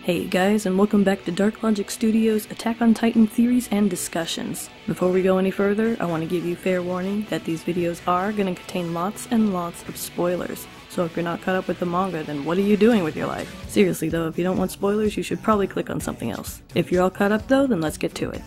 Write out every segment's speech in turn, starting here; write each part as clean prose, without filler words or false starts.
Hey guys, and welcome back to DarkLogic Studios' Attack on Titan theories and discussions. Before we go any further, I want to give you fair warning that these videos are going to contain lots and lots of spoilers. So if you're not caught up with the manga, then what are you doing with your life? Seriously though, if you don't want spoilers, you should probably click on something else. If you're all caught up though, then let's get to it.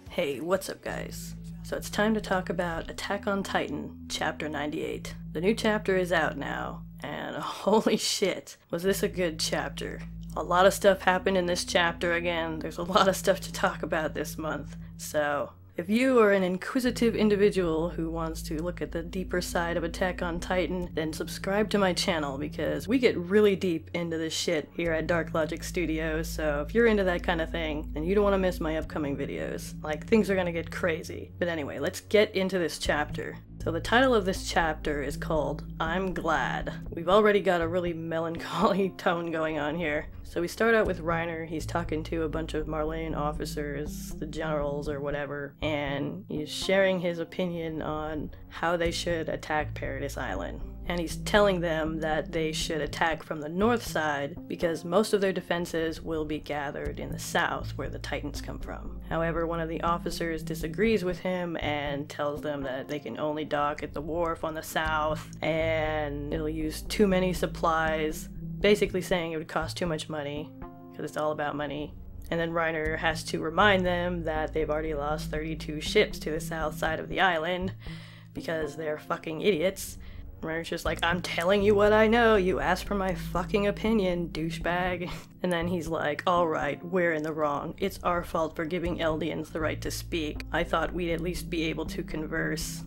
Hey, what's up guys? So it's time to talk about Attack on Titan, Chapter 98. The new chapter is out now, and holy shit, was this a good chapter. A lot of stuff happened in this chapter again. There's a lot of stuff to talk about this month. So, if you are an inquisitive individual who wants to look at the deeper side of Attack on Titan, then subscribe to my channel because we get really deep into this shit here at DarkLogic Studios, so if you're into that kind of thing, then you don't want to miss my upcoming videos. Like, things are gonna get crazy. But anyway, let's get into this chapter. So the title of this chapter is called I'm Glad. We've already got a really melancholy tone going on here. So we start out with REINER. He's talking to a bunch of Marleyan officers, the generals or whatever, and he's sharing his opinion on how they should attack Paradise Island. And he's telling them that they should attack from the north side because most of their defenses will be gathered in the south where the Titans come from. However, one of the officers disagrees with him and tells them that they can only dock at the wharf on the south and it'll use too many supplies, basically saying it would cost too much money because it's all about money. And then REINER has to remind them that they've already lost 32 ships to the south side of the island because they're fucking idiots. REINER's just like, I'm telling you what I know, you asked for my fucking opinion, douchebag. And then he's like, alright, we're in the wrong. It's our fault for giving Eldians the right to speak. I thought we'd at least be able to converse.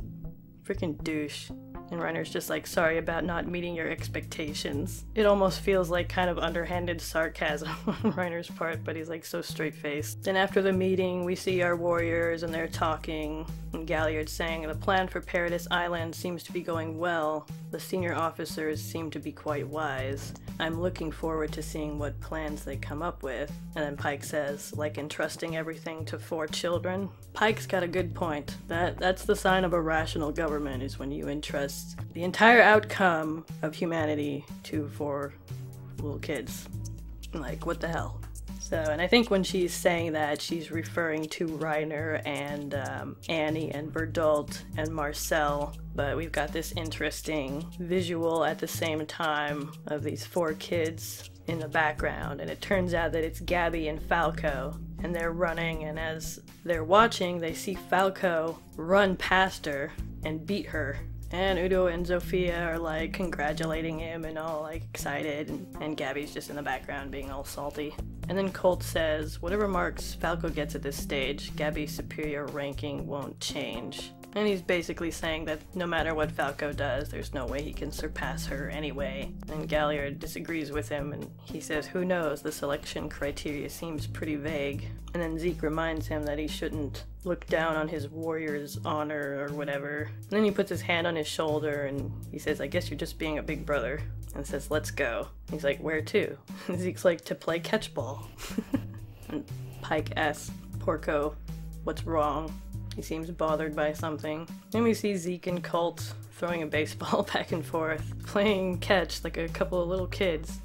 Freaking douche. And REINER's just like, sorry about not meeting your expectations. It almost feels like kind of underhanded sarcasm on REINER's part, but he's like so straight-faced. Then after the meeting, we see our warriors and they're talking, and Galliard's saying the plan for Paradise Island seems to be going well. The senior officers seem to be quite wise. I'm looking forward to seeing what plans they come up with. And then Pike says, like entrusting everything to 4 children. Pike's got a good point. That's the sign of a rational government, is when you entrust the entire outcome of humanity to 4 little kids. Like, what the hell? So, and I think when she's saying that, she's referring to REINER and Annie and Bertolt and Marcel, but we've got this interesting visual at the same time of these 4 kids in the background, and it turns out that it's Gabby and Falco, and they're running, and as they're watching, they see Falco run past her and beat her. And Udo and Zofia are like congratulating him and all like excited, and Gabby's just in the background being all salty. And then Colt says, whatever marks Falco gets at this stage, Gabby's superior ranking won't change. And he's basically saying that no matter what Falco does, there's no way he can surpass her anyway. And Galliard disagrees with him, and he says, who knows, the selection criteria seems pretty vague. And then Zeke reminds him that he shouldn't look down on his warrior's honor or whatever. And then he puts his hand on his shoulder and he says, I guess you're just being a big brother. And says, let's go. He's like, where to? And Zeke's like, to play catchball. And Pike asks Porco, what's wrong? He seems bothered by something. Then we see Zeke and Colt throwing a baseball back and forth, playing catch like a couple of little kids.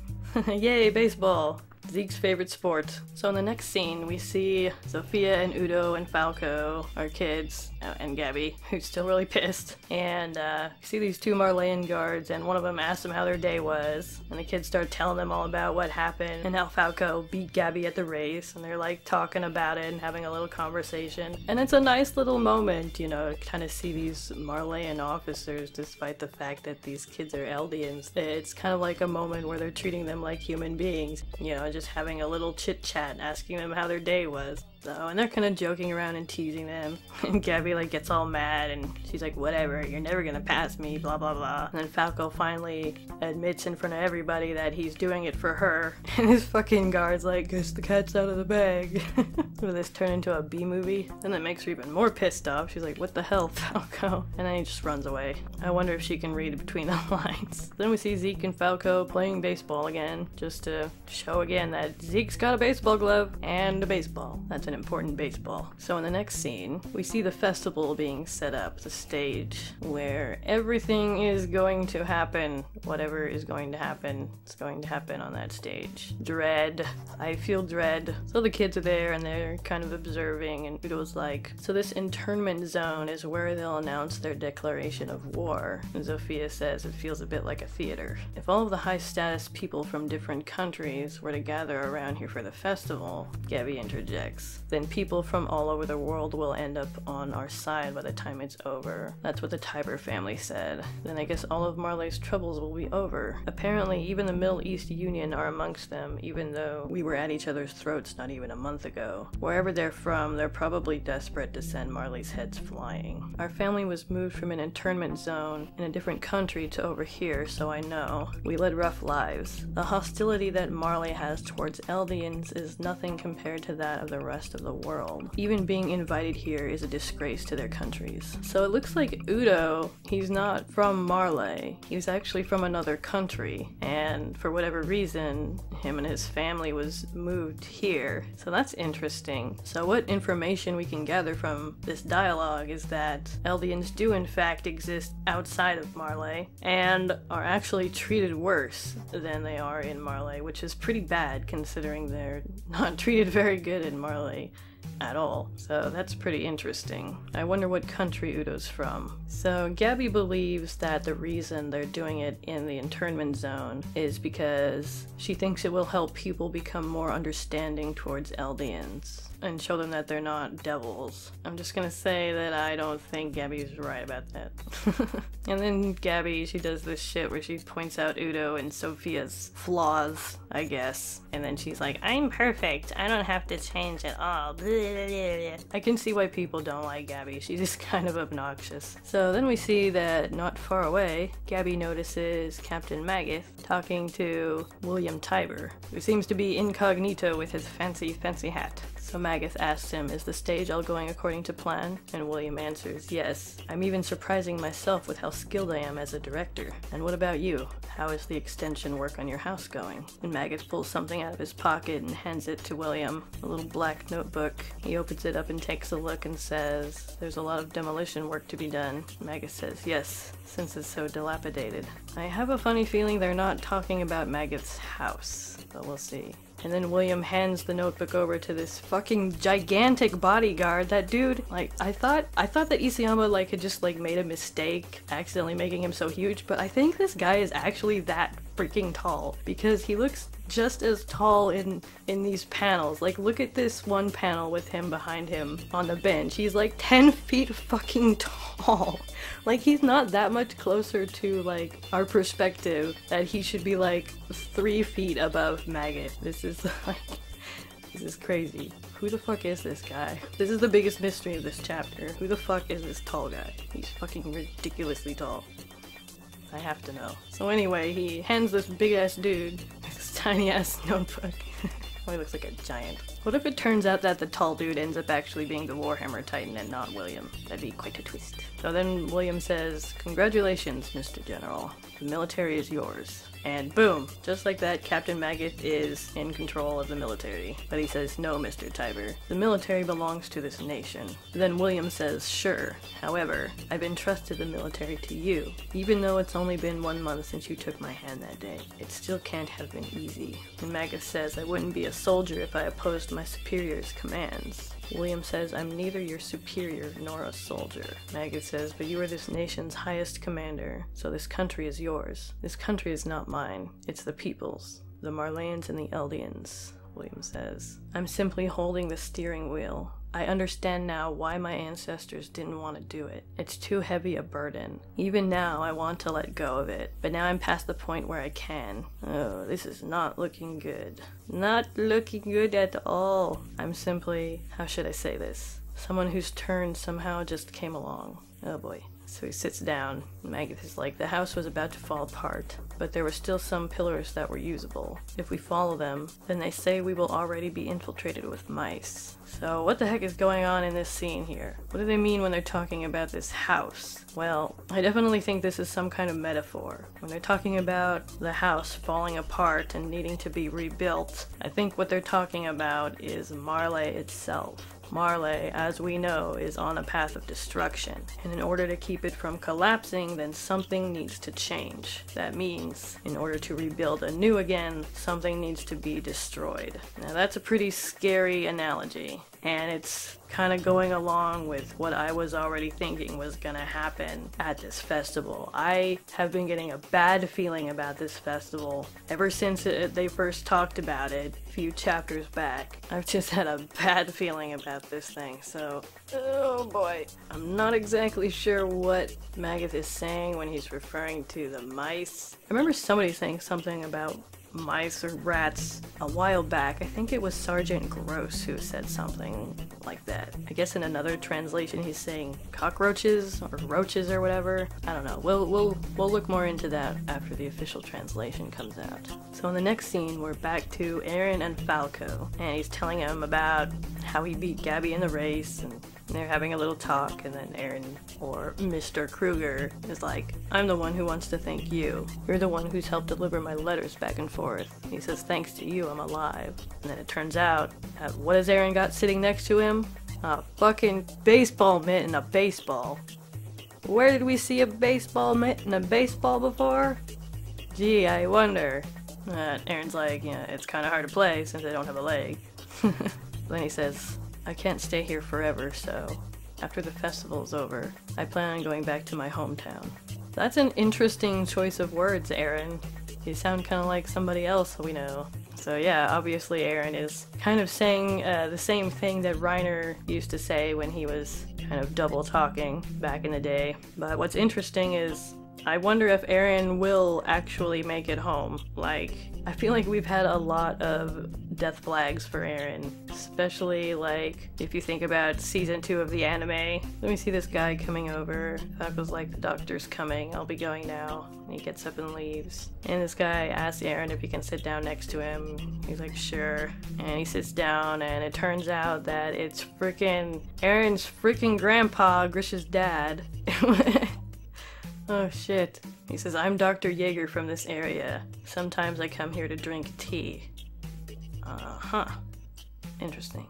Yay, baseball! Zeke's favorite sport. So in the next scene, we see Zofia and Udo and Falco, our kids, and Gabby, who's still really pissed. And we see these 2 Marleyan guards, and one of them asks them how their day was. And the kids start telling them all about what happened and how Falco beat Gabby at the race. And they're like talking about it and having a little conversation. And it's a nice little moment, you know, to kind of see these Marleyan officers, despite the fact that these kids are Eldians. It's kind of like a moment where they're treating them like human beings, you know, just having a little chit chat, asking them how their day was. So, and they're kind of joking around and teasing them, and Gabby like gets all mad and she's like, whatever, you're never gonna pass me, blah blah blah. And then Falco finally admits in front of everybody that he's doing it for her, and his fucking guard's like, guess the cat's out of the bag. Will this turn into a B-movie? And that makes her even more pissed off. She's like, what the hell, Falco? And then he just runs away. I wonder if she can read between the lines. Then we see Zeke and Falco playing baseball again, just to show again that Zeke's got a baseball glove and a baseball. That's an important baseball. So in the next scene, we see the festival being set up, the stage, where everything is going to happen. Whatever is going to happen, it's going to happen on that stage. Dread. I feel dread. So the kids are there and they're kind of observing, and Udo's like, so this internment zone is where they'll announce their declaration of war. And Zofia says it feels a bit like a theater. If all of the high-status people from different countries were to gather around here for the festival, Gabby interjects, then people from all over the world will end up on our side by the time it's over. That's what the Tybur family said. Then I guess all of Marley's troubles will be over. Apparently even the Middle East Union are amongst them, even though we were at each other's throats not even a month ago. Wherever they're from, they're probably desperate to send Marley's heads flying. Our family was moved from an internment zone in a different country to over here, so I know. We led rough lives. The hostility that Marley has towards Eldians is nothing compared to that of the rest of the world. Even being invited here is a disgrace to their countries. So it looks like Udo, he's not from Marley. He's actually from another country, and for whatever reason, him and his family was moved here. So that's interesting. So what information we can gather from this dialogue is that Eldians do in fact exist outside of Marley, and are actually treated worse than they are in Marley, which is pretty bad considering they're not treated very good in Marley at all. So that's pretty interesting. I wonder what country Udo's from. So Gabby believes that the reason they're doing it in the internment zone is because she thinks it will help people become more understanding towards Eldians and show them that they're not devils. I'm just gonna say that I don't think Gabby's right about that. And then Gabby, she does this shit where she points out Udo and Sophia's flaws, I guess. And then she's like, I'm perfect. I don't have to change at all. I can see why people don't like Gabby. She's just kind of obnoxious. So then we see that not far away, Gabby notices Captain Maggoth talking to William Tybur, who seems to be incognito with his fancy hat. So Maggoth asks him, is the stage all going according to plan? And William answers, yes. I'm even surprising myself with how skilled I am as a director. And what about you? How is the extension work on your house going? And Maggoth pulls something out of his pocket and hands it to William, a little black notebook. He opens it up and takes a look and says, there's a lot of demolition work to be done. Maggoth says, yes, since it's so dilapidated. I have a funny feeling they're not talking about Maggoth's house, but we'll see. And then William hands the notebook over to this fucking gigantic bodyguard. That dude, like, I thought that Isayama, like, had just, like, made a mistake accidentally making him so huge, but I think this guy is actually that freaking tall, because he looks just as tall in these panels. Like, look at this one panel with him behind him on the bench. He's like 10 feet fucking tall. Like, he's not that much closer to, like, our perspective that he should be, like, 3 feet above Maggoth. This is, like, this is crazy. Who the fuck is this guy? This is the biggest mystery of this chapter. Who the fuck is this tall guy? He's fucking ridiculously tall. I have to know. So anyway, he hands this big-ass dude this tiny-ass notebook. Oh, he looks like a giant. What if it turns out that the tall dude ends up actually being the Warhammer Titan and not William? That'd be quite a twist. So then William says, congratulations, Mr. General. The military is yours. And boom, just like that, Captain Maggoth is in control of the military. But he says, no, Mr. Tybur. The military belongs to this nation. Then William says, sure. However, I've entrusted the military to you. Even though it's only been 1 month since you took my hand that day, it still can't have been easy. And Maggoth says, I wouldn't be a soldier if I opposed my superior's commands. William says, I'm neither your superior nor a soldier. Maggoth says, but you are this nation's highest commander, so this country is yours. This country is not mine. It's the people's. The Marleyans and the Eldians, William says. I'm simply holding the steering wheel. I understand now why my ancestors didn't want to do it. It's too heavy a burden. Even now, I want to let go of it, but now I'm past the point where I can. Oh, this is not looking good. Not looking good at all. I'm simply, how should I say this? Someone whose turn somehow just came along. Oh boy. So he sits down. Magath is like, the house was about to fall apart, but there were still some pillars that were usable. If we follow them, then they say we will already be infiltrated with mice. So what the heck is going on in this scene here? What do they mean when they're talking about this house? Well, I definitely think this is some kind of metaphor. When they're talking about the house falling apart and needing to be rebuilt, I think what they're talking about is Marley itself. Marley, as we know, is on a path of destruction, and in order to keep it from collapsing, then something needs to change. That means, in order to rebuild anew again, something needs to be destroyed. Now that's a pretty scary analogy, and it's kind of going along with what I was already thinking was gonna happen at this festival. I have been getting a bad feeling about this festival ever since they first talked about it a few chapters back. I've just had a bad feeling about this thing, so oh boy. I'm not exactly sure what Magath is saying when he's referring to the mice. I remember somebody saying something about mice or rats a while back. I think it was Sergeant Gross who said something like that. I guess in another translation he's saying cockroaches or roaches or whatever. I don't know. We'll look more into that after the official translation comes out. So in the next scene we're back to EREN and Falco, and he's telling him about how he beat Gabby in the race, and they're having a little talk, and then EREN, or Mr. Kruger, is like, I'm the one who wants to thank you. You're the one who's helped deliver my letters back and forth. He says, thanks to you, I'm alive. And then it turns out, what has EREN got sitting next to him? A fucking baseball mitt and a baseball. Where did we see a baseball mitt and a baseball before? Gee, I wonder. EREN's like, yeah, it's kind of hard to play since I don't have a leg. Then he says, I can't stay here forever, so after the festival's over, I plan on going back to my hometown. That's an interesting choice of words, EREN. You sound kind of like somebody else we know. So yeah, obviously EREN is kind of saying the same thing that REINER used to say when he was kind of double talking back in the day. But what's interesting is, I wonder if EREN will actually make it home. Like, I feel like we've had a lot of death flags for EREN, especially like if you think about season 2 of the anime. Let me see this guy coming over. Falco's like, the doctor's coming, I'll be going now. And he gets up and leaves. And this guy asks EREN if he can sit down next to him. He's like, sure. And he sits down, and it turns out that it's freaking EREN's freaking grandpa, Grish's dad. Oh shit. He says, I'm Dr. Yeager from this area. Sometimes I come here to drink tea. Uh-huh. Interesting.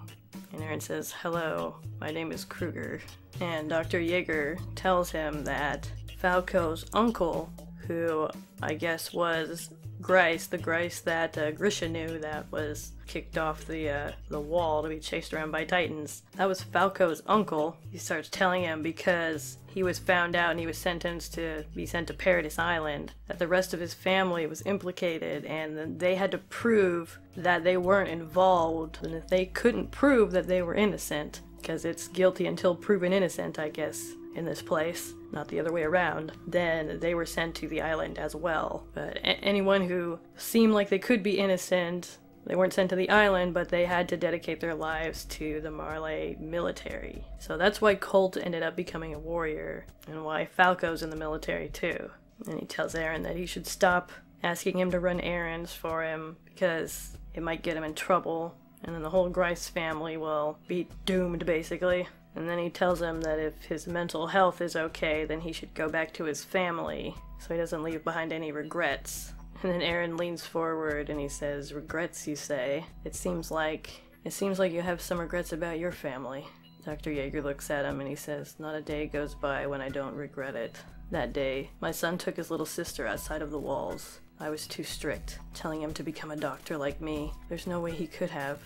And EREN says, hello, my name is Kruger. And Dr. Yeager tells him that Falco's uncle, who I guess was Reiss, the Reiss that Grisha knew that was kicked off the wall to be chased around by Titans. That was Falco's uncle. He starts telling him because he was found out and he was sentenced to be sent to Paradise Island, that the rest of his family was implicated, and they had to prove that they weren't involved, and if they couldn't prove that they were innocent, because it's guilty until proven innocent, I guess, in this place, not the other way around, then they were sent to the island as well. But anyone who seemed like they could be innocent, they weren't sent to the island, but they had to dedicate their lives to the Marley military. So that's why Colt ended up becoming a warrior, and why Falco's in the military too. And he tells EREN that he should stop asking him to run errands for him, because it might get him in trouble, and then the whole Reiss family will be doomed, basically. And then he tells him that if his mental health is okay, then he should go back to his family, so he doesn't leave behind any regrets. And then EREN leans forward and he says, regrets, you say? It seems like you have some regrets about your family. Dr. Yeager looks at him and he says, not a day goes by when I don't regret it. That day, my son took his little sister outside of the walls. I was too strict, telling him to become a doctor like me. There's no way he could have.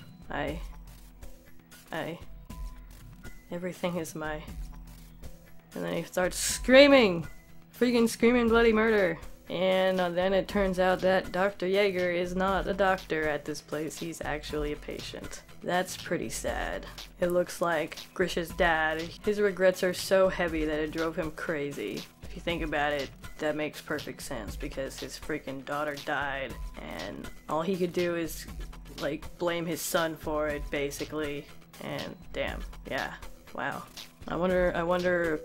Everything is my... And then he starts screaming! Freaking screaming bloody murder! And then it turns out that Dr. Yeager is not a doctor at this place, he's actually a patient. That's pretty sad. It looks like Grisha's dad, his regrets are so heavy that it drove him crazy. If you think about it, that makes perfect sense, because his freaking daughter died, and all he could do is, like, blame his son for it, basically. And damn, yeah. Wow. I wonder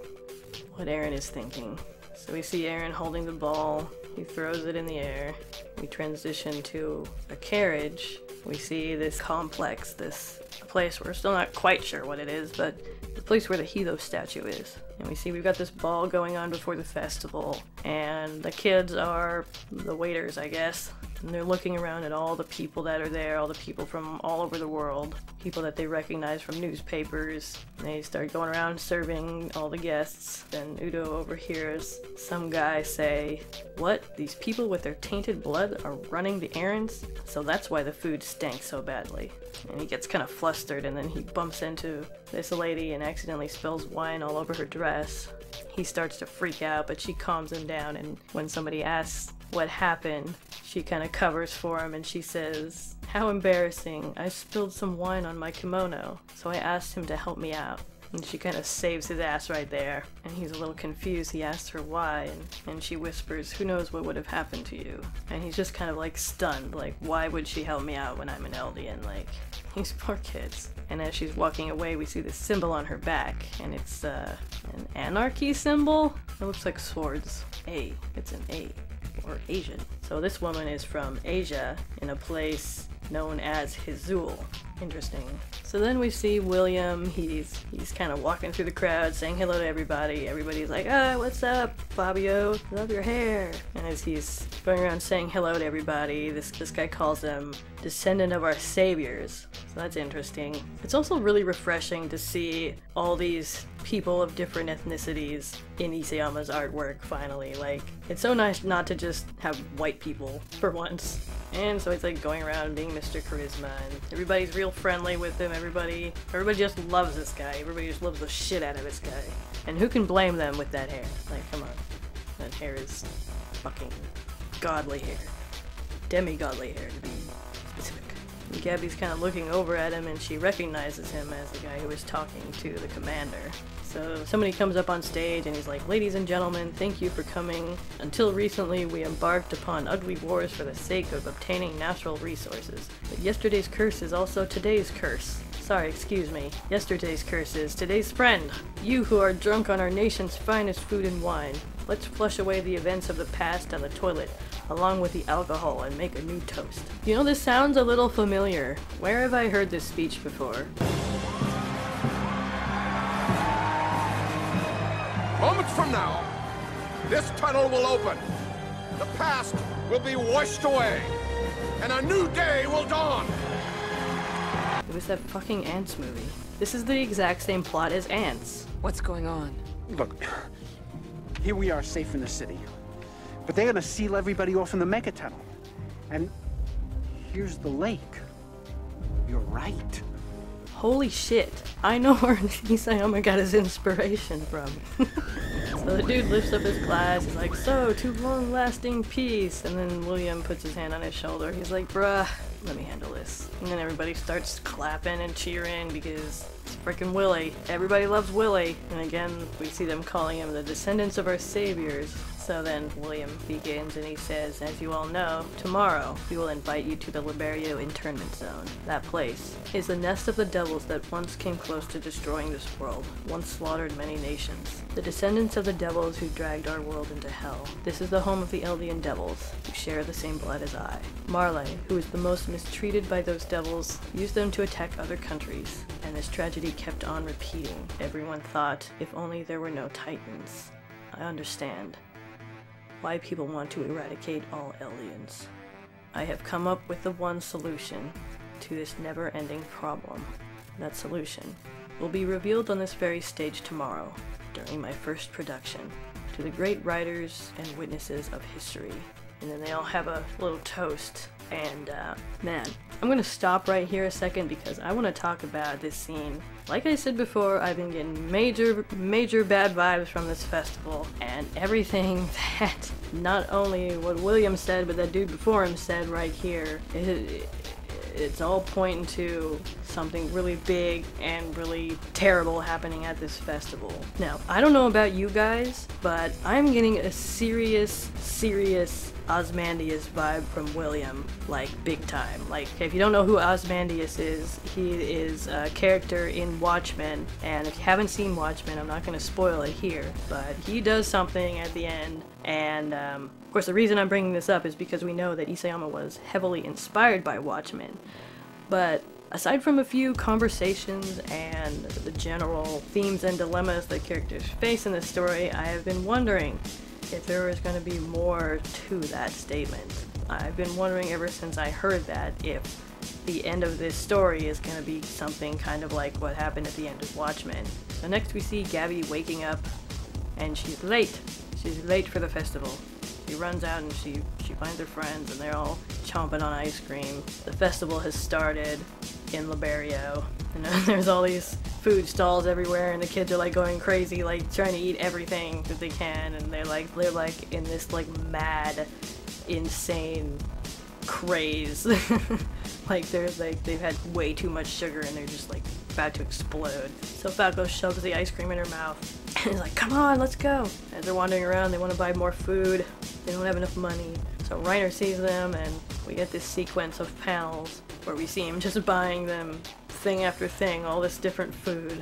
what EREN is thinking. So we see EREN holding the ball. He throws it in the air. We transition to a carriage. We see this complex, this place, we're still not quite sure what it is, but the place where the Helos statue is. And we see we've got this ball going on before the festival, and the kids are the waiters, I guess. And they're looking around at all the people that are there, all the people from all over the world, people that they recognize from newspapers. And they start going around serving all the guests. Then Udo overhears some guy say, "What? These people with their tainted blood are running the errands? So that's why the food stank so badly." And he gets kind of flustered, and then he bumps into this lady and accidentally spills wine all over her dress. He starts to freak out, but she calms him down, and when somebody asks what happened, she kind of covers for him and she says, "How embarrassing. I spilled some wine on my kimono, so I asked him to help me out." And she kind of saves his ass right there. And he's a little confused. He asks her why, and she whispers, "Who knows what would have happened to you?" And he's just kind of like stunned, like, why would she help me out when I'm an Eldian? Like, these poor kids. And as she's walking away, we see this symbol on her back, and it's an anarchy symbol? It looks like swords. A. It's an A. Or Asian. So this woman is from Asia, in a place known as Hizul. Interesting. So then we see William. He's kind of walking through the crowd saying hello to everybody. Everybody's like, "Ah, what's up, Fabio? Love your hair." And as he's going around saying hello to everybody, this guy calls him descendant of our saviors. So that's interesting. It's also really refreshing to see all these people of different ethnicities in Isayama's artwork finally. Like, it's so nice not to just have white people for once. And so he's like going around being Mr. Charisma, and everybody's real friendly with him. Everybody just loves this guy. Everybody just loves the shit out of this guy. And who can blame them with that hair? Like, come on. That hair is fucking godly hair. Demi-godly hair, to be specific. And Gabby's kind of looking over at him, and she recognizes him as the guy who was talking to the commander. So somebody comes up on stage and he's like, "Ladies and gentlemen, thank you for coming. Until recently, we embarked upon ugly wars for the sake of obtaining natural resources. But yesterday's curse is also today's curse. Sorry, excuse me. Yesterday's curse is today's friend. You who are drunk on our nation's finest food and wine. Let's flush away the events of the past down the toilet, along with the alcohol, and make a new toast." You know, this sounds a little familiar. Where have I heard this speech before? Moments from now, this tunnel will open. The past will be washed away, and a new day will dawn. It was that fucking Ants movie. This is the exact same plot as Ants. What's going on? Look, here we are safe in the city, but they're gonna seal everybody off in the mega tunnel. And here's the lake. You're right. Holy shit. I know where Isayama got his inspiration from. So the dude lifts up his glass, he's like, "So, to long-lasting peace." And then William puts his hand on his shoulder. He's like, "Bruh, let me handle this." And then everybody starts clapping and cheering because it's freaking Willie. Everybody loves Willie. And again, we see them calling him the descendants of our saviors. So then William begins and he says, "As you all know, tomorrow we will invite you to the Liberio internment zone. That place is the nest of the devils that once came close to destroying this world, once slaughtered many nations. The descendants of the devils who dragged our world into hell. This is the home of the Eldian devils, who share the same blood as I. Marley, who is the most mistreated by those devils, used them to attack other countries, and this tragedy kept on repeating. Everyone thought, if only there were no Titans. I understand why people want to eradicate all Eldians. I have come up with the one solution to this never-ending problem. That solution will be revealed on this very stage tomorrow, during my first production, to the great writers and witnesses of history." And then they all have a little toast. And man, I'm gonna stop right here a second because I want to talk about this scene. Like I said before, I've been getting major bad vibes from this festival, and everything that not only what William said, but that dude before him said right here, it's all pointing to something really big and really terrible happening at this festival. Now, I don't know about you guys, but I'm getting a serious Ozymandias vibe from William, like big time. Like, if you don't know who Ozymandias is, he is a character in Watchmen, and if you haven't seen Watchmen, I'm not going to spoil it here, but he does something at the end, and of course the reason I'm bringing this up is because we know that Isayama was heavily inspired by Watchmen, but aside from a few conversations and the general themes and dilemmas that characters face in this story, I have been wondering if there was going to be more to that statement. I've been wondering ever since I heard that if the end of this story is going to be something kind of like what happened at the end of Watchmen. So next we see Gabby waking up, and she's late. She's late for the festival. She runs out and she finds her friends, and they're all chomping on ice cream. The festival has started in Liberio, and there's all these food stalls everywhere, and the kids are like going crazy, like trying to eat everything that they can, and they're like in this like mad, insane craze. Like they've had way too much sugar and they're just like about to explode. So Falco shoves the ice cream in her mouth and he's like, come on, let's go. As they're wandering around, they want to buy more food. They don't have enough money. So Reiner sees them, and we get this sequence of panels where we see him just buying them thing after thing, all this different food.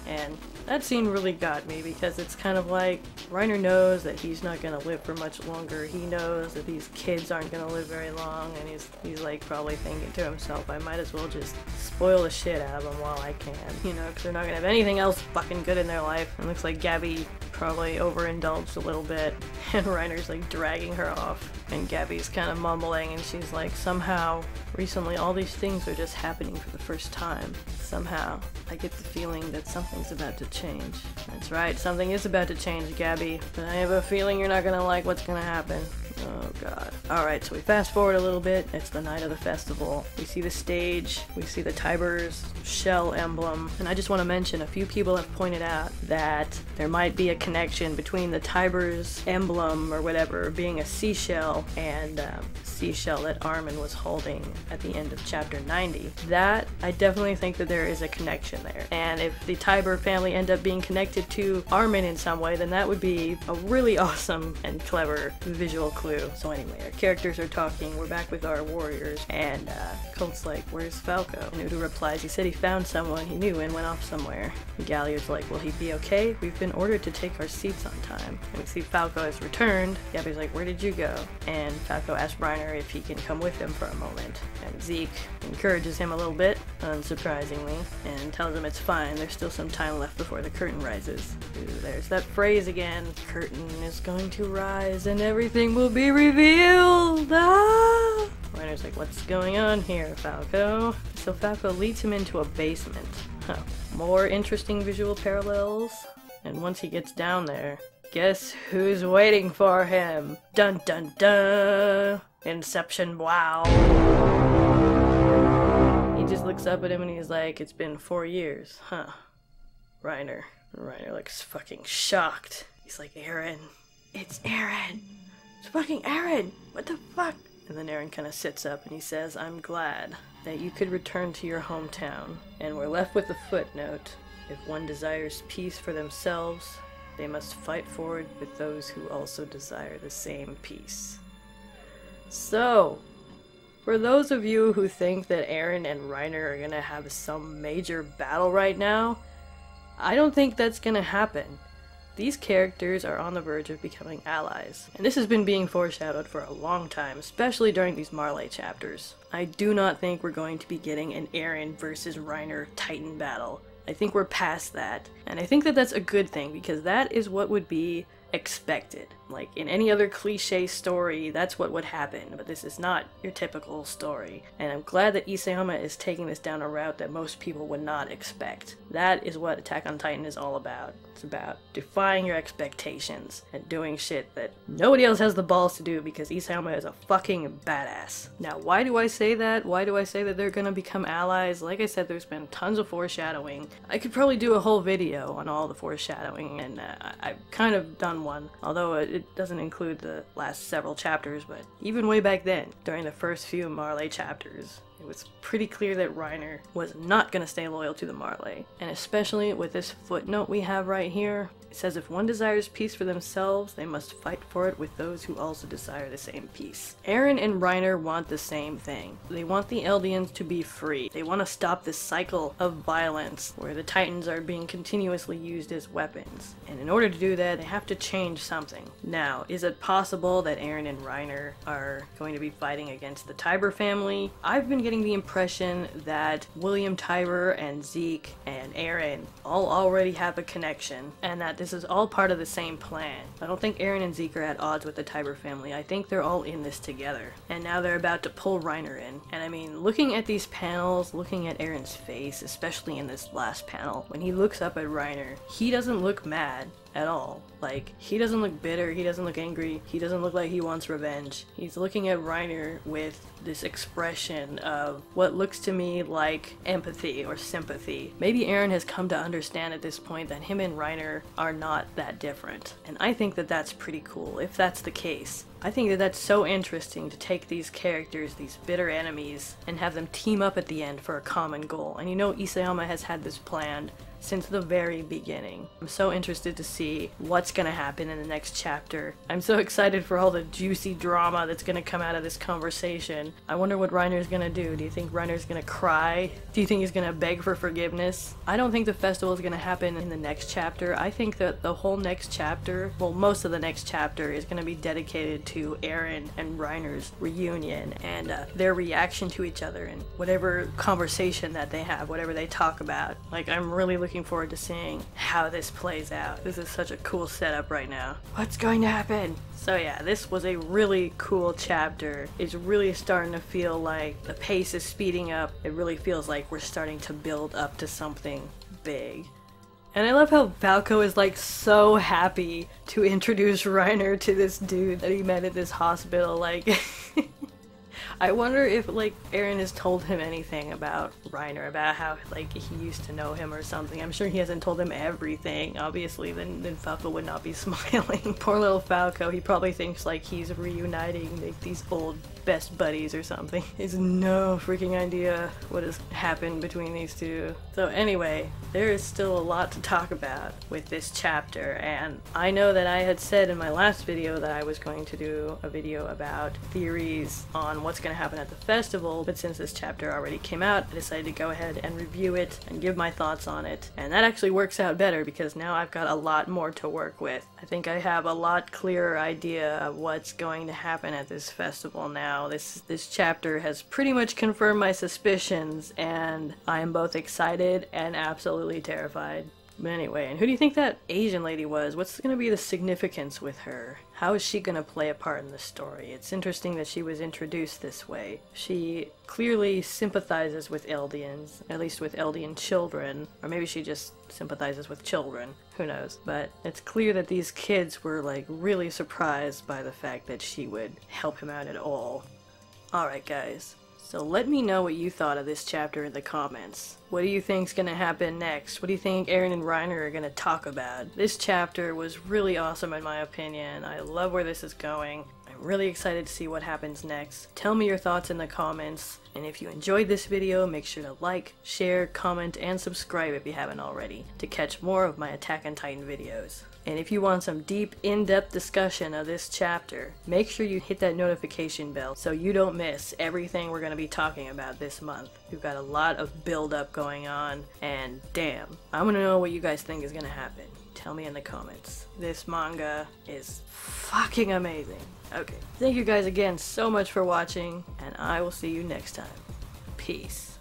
And that scene really got me, because it's kind of like Reiner knows that he's not gonna live for much longer. He knows that these kids aren't gonna live very long, and he's like probably thinking to himself, I might as well just spoil the shit out of them while I can, you know, because they're not gonna have anything else fucking good in their life. And it looks like Gabby probably overindulged a little bit, and Reiner's like dragging her off, and Gabby's kind of mumbling, and she's like, somehow recently all these things are just happening for the first time. Somehow I get the feeling that something's about to change. That's right, something is about to change, Gabby, but I have a feeling you're not gonna like what's gonna happen. Oh god. Alright, so we fast forward a little bit. It's the night of the festival. We see the stage, we see the Tybur's shell emblem, and I just want to mention a few people have pointed out that there might be a connection between the Tybur's emblem or whatever being a seashell and seashell that Armin was holding at the end of chapter 90. That, I definitely think that there is a connection there. And if the Tybur family end up being connected to Armin in some way, then that would be a really awesome and clever visual clue. So anyway, our characters are talking, we're back with our warriors, and Colt's like, where's Falco? And Udo replies, he said he found someone he knew and went off somewhere. And Galliard's like, will he be okay? We've been ordered to take our seats on time. And we see Falco has returned. Gabby's like, where did you go? And Falco asks Reiner if he can come with him for a moment. And Zeke encourages him a little bit, unsurprisingly, and tells him it's fine, there's still some time left before the curtain rises. Ooh, there's that phrase again, curtain is going to rise and everything will be revealed! Ah! Reiner's like, what's going on here, Falco? So Falco leads him into a basement. Huh. More interesting visual parallels. And once he gets down there, guess who's waiting for him? Dun dun dun! Inception, wow! He just looks up at him and he's like, it's been 4 years, huh? Reiner. Reiner looks fucking shocked. He's like, EREN. It's EREN! It's fucking EREN! What the fuck? And then EREN kind of sits up and he says, I'm glad that you could return to your hometown. And we're left with a footnote. If one desires peace for themselves, they must fight for it with those who also desire the same peace. So, for those of you who think that EREN and Reiner are gonna have some major battle right now, I don't think that's gonna happen. These characters are on the verge of becoming allies, and this has been being foreshadowed for a long time, especially during these Marley chapters. I do not think we're going to be getting an EREN versus Reiner Titan battle. I think we're past that, and I think that that's a good thing, because that is what would be expected. Like in any other cliche story, that's what would happen, but this is not your typical story. And I'm glad that Isayama is taking this down a route that most people would not expect. That is what Attack on Titan is all about. It's about defying your expectations and doing shit that nobody else has the balls to do, because Isayama is a fucking badass. Now, why do I say that? Why do I say that they're gonna become allies? Like I said, there's been tons of foreshadowing. I could probably do a whole video on all the foreshadowing, and I've kind of done one, although it doesn't include the last several chapters, but even way back then, during the first few Marley chapters, it was pretty clear that Reiner was not going to stay loyal to the Marley. And especially with this footnote we have right here, It says if one desires peace for themselves, they must fight for it with those who also desire the same peace. EREN and REINER want the same thing. They want the Eldians to be free. They want to stop this cycle of violence where the Titans are being continuously used as weapons. And in order to do that, they have to change something. Now, is it possible that EREN and REINER are going to be fighting against the Tybur family? I've been getting the impression that William Tybur and Zeke and EREN all already have a connection, and that this is all part of the same plan. I don't think EREN and Zeke are at odds with the Tybur family. I think they're all in this together. And now they're about to pull REINER in. And I mean, looking at these panels, looking at EREN's face, especially in this last panel, when he looks up at REINER, he doesn't look mad at all. Like, he doesn't look bitter, he doesn't look angry, he doesn't look like he wants revenge. He's looking at REINER with this expression of what looks to me like empathy or sympathy. Maybe EREN has come to understand at this point that him and REINER are not that different. And I think that that's pretty cool, if that's the case. I think that that's so interesting to take these characters, these bitter enemies, and have them team up at the end for a common goal. And you know Isayama has had this planned since the very beginning. I'm so interested to see what's gonna happen in the next chapter. I'm so excited for all the juicy drama that's gonna come out of this conversation. I wonder what Reiner's gonna do. Do you think Reiner's gonna cry? Do you think he's gonna beg for forgiveness? I don't think the festival is gonna happen in the next chapter. I think that the whole next chapter, well, most of the next chapter is gonna be dedicated to EREN and Reiner's reunion and their reaction to each other and whatever conversation that they have, whatever they talk about. Like, I'm really looking forward to seeing how this plays out. This is such a cool setup right now. What's going to happen? So yeah, this was a really cool chapter. It's really starting to feel like the pace is speeding up. It really feels like we're starting to build up to something big. And I love how Falco is like so happy to introduce Reiner to this dude that he met at this hospital. Like, I wonder if like EREN has told him anything about Reiner, about how like he used to know him or something. I'm sure he hasn't told him everything, obviously, then Falco would not be smiling. Poor little Falco, he probably thinks like he's reuniting like these old best buddies or something. He has no freaking idea what has happened between these two. So anyway, there is still a lot to talk about with this chapter, and I know that I had said in my last video that I was going to do a video about theories on what's going to happen at the festival, but since this chapter already came out, I decided to go ahead and review it and give my thoughts on it, and that actually works out better because now I've got a lot more to work with. I think I have a lot clearer idea of what's going to happen at this festival now. This chapter has pretty much confirmed my suspicions, and I am both excited and absolutely terrified. But anyway, and who do you think that Asian lady was? What's going to be the significance with her? How is she going to play a part in the story? It's interesting that she was introduced this way. She clearly sympathizes with Eldians, at least with Eldian children, or maybe she just sympathizes with children, who knows. But it's clear that these kids were like really surprised by the fact that she would help him out at all. Alright guys, so let me know what you thought of this chapter in the comments. What do you think's gonna happen next? What do you think EREN and Reiner are gonna talk about? This chapter was really awesome in my opinion. I love where this is going. I'm really excited to see what happens next. Tell me your thoughts in the comments, and if you enjoyed this video, make sure to like, share, comment, and subscribe if you haven't already to catch more of my Attack on Titan videos. And if you want some deep, in-depth discussion of this chapter, make sure you hit that notification bell so you don't miss everything we're going to be talking about this month. We've got a lot of build-up going on, and damn, I want to know what you guys think is going to happen. Tell me in the comments. This manga is fucking amazing. Okay, thank you guys again so much for watching, and I will see you next time. Peace.